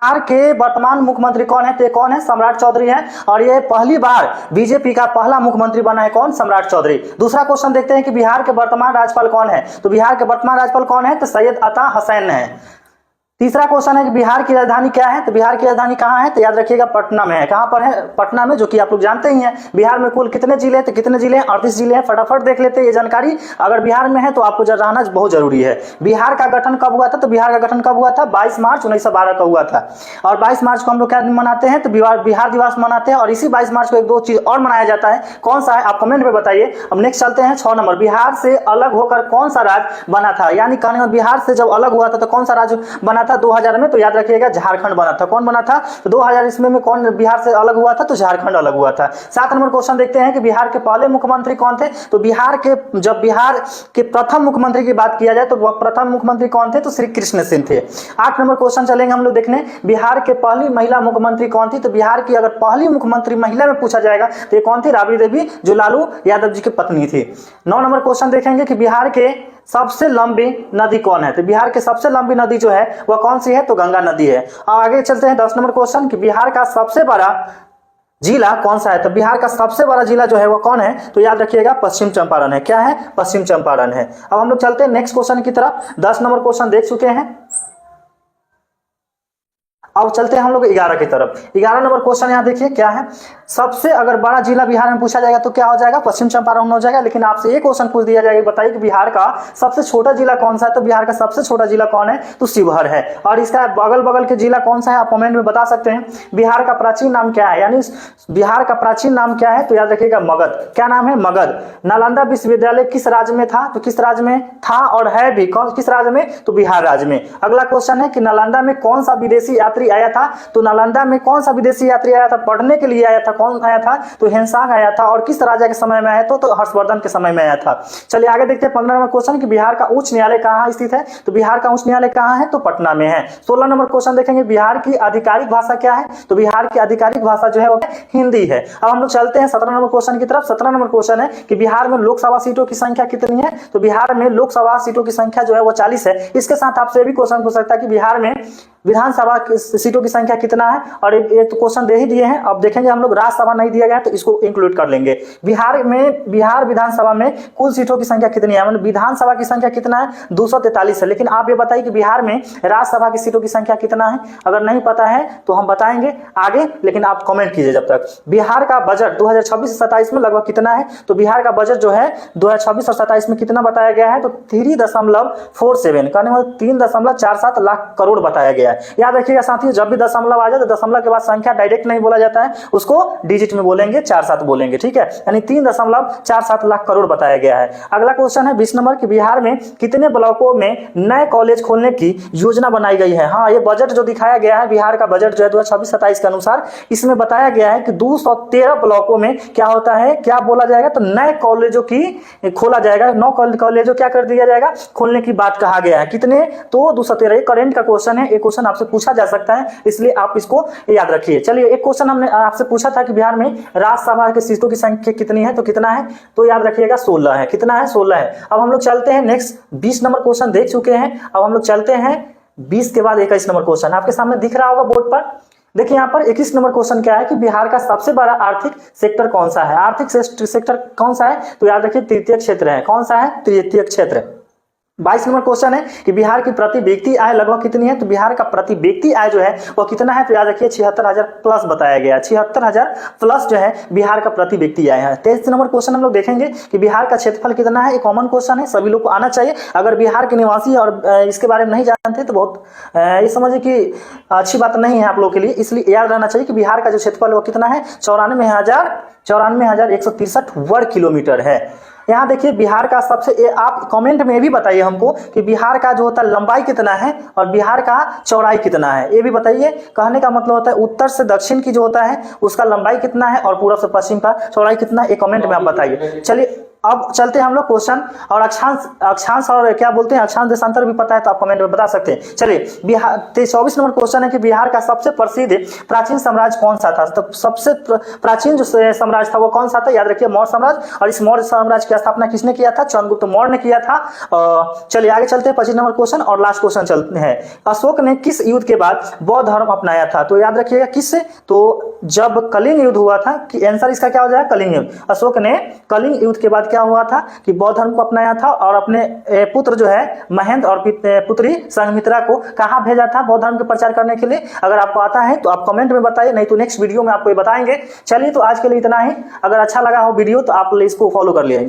बिहार के वर्तमान मुख्यमंत्री कौन है? तो ये कौन है? सम्राट चौधरी है। और ये पहली बार बीजेपी का पहला मुख्यमंत्री बना है। कौन? सम्राट चौधरी। दूसरा क्वेश्चन देखते हैं कि बिहार के वर्तमान राज्यपाल कौन है? तो बिहार के वर्तमान राज्यपाल कौन है? तो सैयद अता हसैन है। तीसरा क्वेश्चन है कि बिहार की राजधानी क्या है? तो बिहार की राजधानी कहाँ है? तो याद रखिएगा पटना में है। कहाँ पर है? पटना में, जो कि आप लोग जानते ही हैं। बिहार में कुल कितने जिले हैं? तो कितने जिले हैं? 38 जिले हैं। फटाफट देख लेते हैं ये जानकारी। अगर बिहार में है तो आपको रहना बहुत जरूरी है। बिहार का गठन कब हुआ था? तो बिहार का गठन कब हुआ था? 22 मार्च 1912 का हुआ था। और 22 मार्च को हम लोग क्या मनाते हैं? तो बिहार दिवस मनाते हैं। और इसी 22 मार्च को एक दो चीज और मनाया जाता है। कौन सा है? आप कमेंट में बताइए। अब नेक्स्ट चलते हैं 6 नंबर। बिहार से अलग होकर कौन सा राज्य बना था? यानी कहने में बिहार से जब अलग हुआ था तो कौन सा राज्य बना था 2000 में? तो याद रखिएगा झारखंड बना था। कौन बना था? तो 2000 ईस्वी में कौन बिहार से अलग हुआ था? तो झारखंड अलग हुआ था। 7 नंबर क्वेश्चन देखते हैं कि बिहार के पहले मुख्यमंत्री कौन थे? तो बिहार के प्रथम मुख्यमंत्री की बात किया जाए तो वह प्रथम मुख्यमंत्री कौन थे? तो श्री कृष्ण सिंह थे। 8 नंबर क्वेश्चन चलेंगे हम लोग देखने, बिहार के पहली महिला मुख्यमंत्री कौन थी? तो बिहार की अगर पहली मुख्यमंत्री महिला में पूछा जाएगा तो ये कौन थी? राबड़ी देवी, जो लालू यादव जी की पत्नी थी। 9 नंबर क्वेश्चन देखेंगे कि बिहार के सबसे लंबी नदी कौन है? तो बिहार की सबसे लंबी नदी जो है वह कौन सी है? तो गंगा नदी है। और आगे चलते हैं 10 नंबर क्वेश्चन कि बिहार का सबसे बड़ा जिला कौन सा है? तो बिहार का सबसे बड़ा जिला जो है वो कौन है? तो याद रखिएगा पश्चिम चंपारण है। क्या है? पश्चिम चंपारण है। अब हम लोग चलते हैं नेक्स्ट क्वेश्चन की तरफ। 10 नंबर क्वेश्चन देख चुके हैं। अब चलते हैं हम लोग 11 की तरफ। 11 नंबर क्वेश्चन यहाँ देखिए क्या है। सबसे अगर बड़ा जिला बिहार में पूछा जाएगा तो क्या हो जाएगा? पश्चिम चंपारण हो जाएगा। लेकिन आपसे एक क्वेश्चन पूछ दिया जाएगा, बताइए कि बिहार का सबसे छोटा जिला कौन सा है? तो बिहार का सबसे छोटा जिला कौन है? तो शिवहर है। और इसका अगल बगल के जिला कौन सा है? आप कमेंट में बता सकते हैं। बिहार का प्राचीन नाम क्या है? यानी बिहार का प्राचीन नाम क्या है? तो याद रखिएगा मगध। क्या नाम है? मगध। नालंदा विश्वविद्यालय किस राज्य में था? तो किस राज्य में था और है भी? कौन किस राज्य में? तो बिहार राज्य में। अगला क्वेश्चन है कि नालंदा में कौन सा विदेशी यात्री आया था? तो नालंदा में कौन सा विदेशी यात्री आया था? पढ़ने के लिए आया था। कौन आया था? तो हेनसांग आया था। और किस राजा के समय में आया था? तो हर्षवर्धन के समय में आया था। चलिए आगे देखते हैं 15 नंबर क्वेश्चन कि बिहार का उच्च न्यायालय कहाँ स्थित है? तो बिहार का उच्च न्यायालय कहाँ है? तो पटना में है। 16 नंबर क्वेश्चन देखेंगे बिहार की आधिकारिक भाषा क्या है? तो बिहार की आधिकारिक भाषा जो है वो हिंदी है। अब हम लोग चलते हैं 17 नंबर क्वेश्चन की तरफ। 17 नंबर क्वेश्चन है कि बिहार में लोकसभा सीटों की संख्या कितनी है? तो बिहार में लोकसभा सीटों की संख्या जो है वो 40 है। इसके साथ आपसे भी क्वेश्चन पूछ सकता है कि बिहार में विधानसभा सीटों की संख्या कितना है? और ये तो क्वेश्चन दे ही दिए हैं। अब देखेंगे हम लोग राज्यसभा नहीं दिया गया तो इसको इंक्लूड कर लेंगे। बिहार विधानसभा में कुल सीटों की संख्या कितनी है? मतलब विधानसभा की संख्या कितना है? 243 है। लेकिन आप ये बताइए कि बिहार में राज्यसभा की सीटों की संख्या कितना है? अगर नहीं पता है तो हम बताएंगे आगे, लेकिन आप कमेंट कीजिए जब तक। बिहार का बजट 2026-27 में लगभग कितना है? तो बिहार का बजट जो है 2026 और 27 में कितना बताया गया है? तो 3.47 कहने मतलब 3.47 लाख करोड़ बताया गया है। याद रखिएगा साथियों, जब भी दशमलव आ जाए तो दशमलव के बाद संख्या डायरेक्ट नहीं बोला जाता है, उसको डिजिट में बोलेंगे, 4-7 बोलेंगे। ठीक है, यानी 3.47 लाख करोड़ बताया गया है। अगला क्वेश्चन है 20 नंबर कि बिहार में कितने ब्लॉकों में नए कॉलेज खोलने की योजना बनाई गई है? हाँ, ये बजट जो दिखाया गया है बिहार का बजट जो है 2026-27 के अनुसार, इसमें बताया गया है कि 213 ब्लॉकों में क्या होता है, क्या बोला जाएगा? तो नए कॉलेजों की खोला जाएगा। 9 कॉलेजों क्या कर दिया जाएगा? खोलने की बात कहा गया है। कितने? तो 213। करेंट का क्वेश्चन है, एक क्वेश्चन आपसे पूछा जा सकता है, इसलिए आप इसको याद रखिए। चलिए एक क्वेश्चन हमने आपसे पूछा था कि बिहार में राज्यसभा के सीटों की संख्या कितनी है? तो कितना है? तो याद रखिएगा 16 है। कितना है? 16 है। अब हम लोग चलते हैं नेक्स्ट 20 नंबर क्वेश्चन देख चुके हैं। अब हम लोग चलते हैं 20 के बाद 21 नंबर क्वेश्चन आपके सामने दिख रहा होगा बोर्ड पर। देखिए यहाँ पर 21 नंबर क्वेश्चन क्या है कि बिहार का सबसे बड़ा आर्थिक सेक्टर कौन सा है? आर्थिक सेक्टर कौन सा है? तो याद रखिए तृतीय क्षेत्र है। कौन सा है? तृतीय क्षेत्र। 22 नंबर क्वेश्चन है कि बिहार की प्रति व्यक्ति आय लगभग कितनी है? तो बिहार का प्रति व्यक्ति आय जो है वो कितना है? तो याद रखिए 76,000 प्लस बताया गया। 76,000 प्लस जो है बिहार का प्रति व्यक्ति आय है। 23 नंबर क्वेश्चन हम लोग देखेंगे कि बिहार का क्षेत्रफल कितना है? एक कॉमन क्वेश्चन है, सभी लोग को आना चाहिए। अगर बिहार के निवासी और इसके बारे में नहीं जानते तो बहुत ये समझिए कि अच्छी बात नहीं है आप लोग के लिए, इसलिए याद रहना चाहिए कि बिहार का जो क्षेत्रफल वो कितना है? 94,163 वर्ग किलोमीटर है। यहाँ देखिए बिहार का सबसे, आप कमेंट में भी बताइए हमको कि बिहार का जो होता है लंबाई कितना है और बिहार का चौड़ाई कितना है, ये भी बताइए। कहने का मतलब होता है उत्तर से दक्षिण की जो होता है उसका लंबाई कितना है और पूर्व से पश्चिम का चौड़ाई कितना है, ये कमेंट में आप बताइए। चलिए अब चलते हैं हम लोग क्वेश्चन, और अक्षांश और क्या बोलते हैं, अक्षांश देशांतर भी पता है तो आप कमेंट में बता सकते हैं। चलिए बिहार 24 नंबर क्वेश्चन है कि बिहार का सबसे प्रसिद्ध प्राचीन साम्राज्य कौन सा था। तो सबसे प्राचीन जो साम्राज्य था वो कौन सा था, याद रखिए मौर्य साम्राज्य। और इस मौर्य साम्राज्य की स्थापना किसने किया था, चंद्रगुप्त मौर्य ने किया था। चलिए आगे चलते हैं 25 नंबर क्वेश्चन और लास्ट क्वेश्चन चलते हैं। अशोक ने किस युद्ध के बाद बौद्ध धर्म अपनाया था। तो याद रखिएगा किससे, तो जब कलिंग युद्ध हुआ था, कि आंसर इसका क्या हो जाएगा, कलिंग युद्ध। अशोक ने कलिंग युद्ध के बाद क्या हुआ था कि बौद्ध धर्म को अपनाया था और अपने पुत्र जो है महेंद्र और पुत्री संघमित्रा को कहां भेजा था बौद्ध धर्म के प्रचार करने के लिए। अगर आपको आता है तो आप कमेंट में बताइए, नहीं तो नेक्स्ट वीडियो में आपको ये बताएंगे। चलिए तो आज के लिए इतना ही। अगर अच्छा लगा हो वीडियो तो आप इसको फॉलो कर लिया।